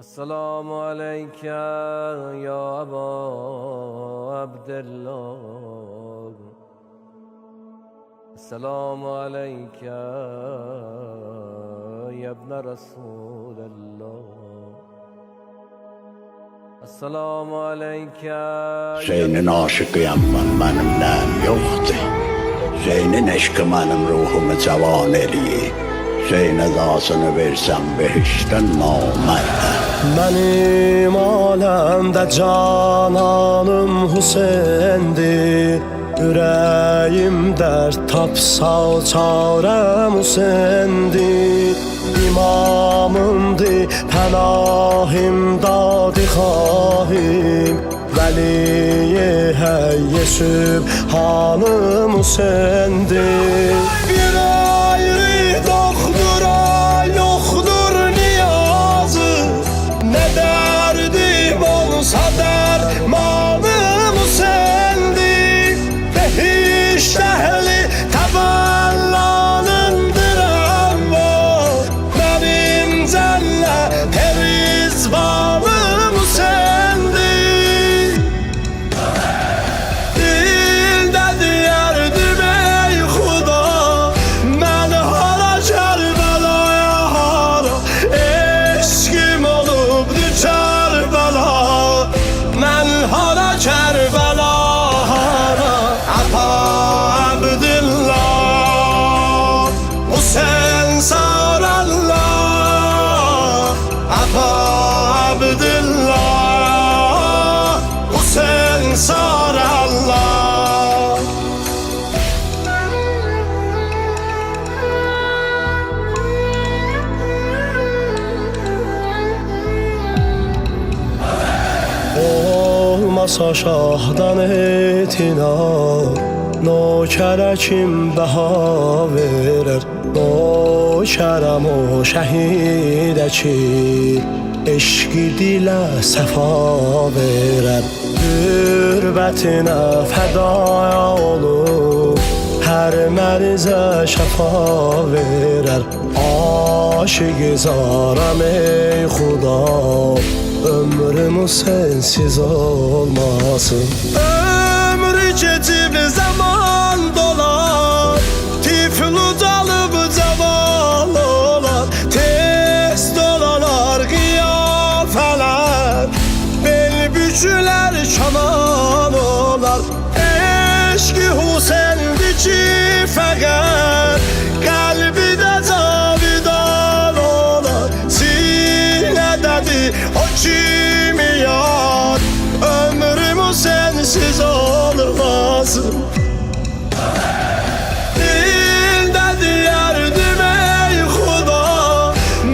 السلام عليك يا أبا عبد الله. السلام عليك يا ابن رسول الله. السلام عليك. Senin aşıkıyam benim nəm yoxdur. Senin eşqi benim ruhumu cavan eləyir. Senin edasını versəm behişdən namərdə. Benim alemde cananım Hüseyin'dir. Yüreğim dert tapsa çarem Hüseyin'dir. İmamımdır, pənahim, dadi xahim. Vəli-i həyyə sübhanım Hüseyin'dir. Bir ayrı doktora yoktur niyazı. Ne derdim olsa dermanım Hüseyin'dir. Behiş ehli tevallanındır ama benim cennet perizvanım Hüseyin'dir. Dilde diyerdim ey Xuda, ben hala Kerbela'ya hala eşkim olup düşer bela. Ben hala Kerbela hala Ata Abdillah Hüseyin Sarallah. Ata Abdillah Hüseyin Sarallah. Olmasa şahdan etina, nokere kim daha verer? Nokerem o şehide ki eşki dilə səfa verər. Qürbətine fədaya olub hər mərizə şəfa verər. Aşık-ı zaram ey Xuda, ömrüm sensiz olmasın. Ömrü geçip zaman dolar, tiflu dalıp caval olar. Tez dolalar kıyafeler, bel büküler kaman olar. Eşki Hüseyin'di ki fəqət, kalbi de cavidan olar. Sinədədir o kimi yar, ömrüm sensiz olmasın. Dilde diyerdim ey Xuda,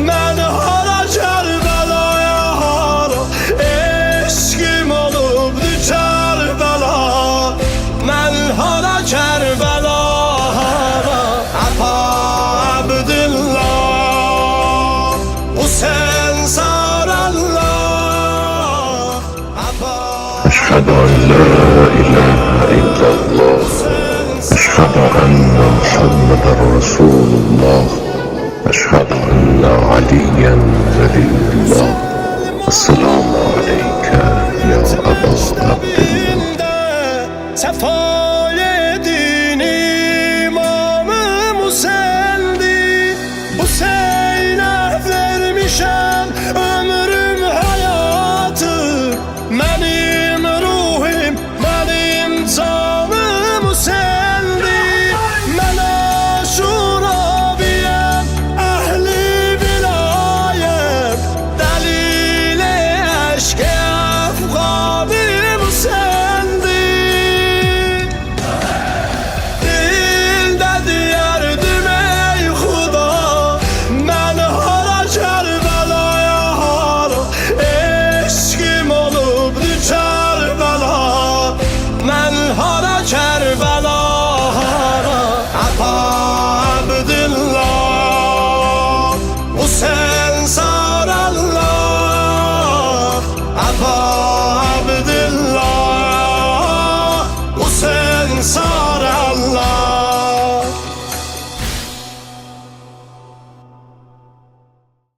ben hala Kerbela'ya hala eşkim olup düşer bela. Ben hala Kerbela hala Ata Abdillah Hüseyin Sarallah. أشهد أن لا إله إلا الله أشهد أن محمدا رسول الله أشهد أن عليا ولي الله السلام عليك يا أبا عبد الله.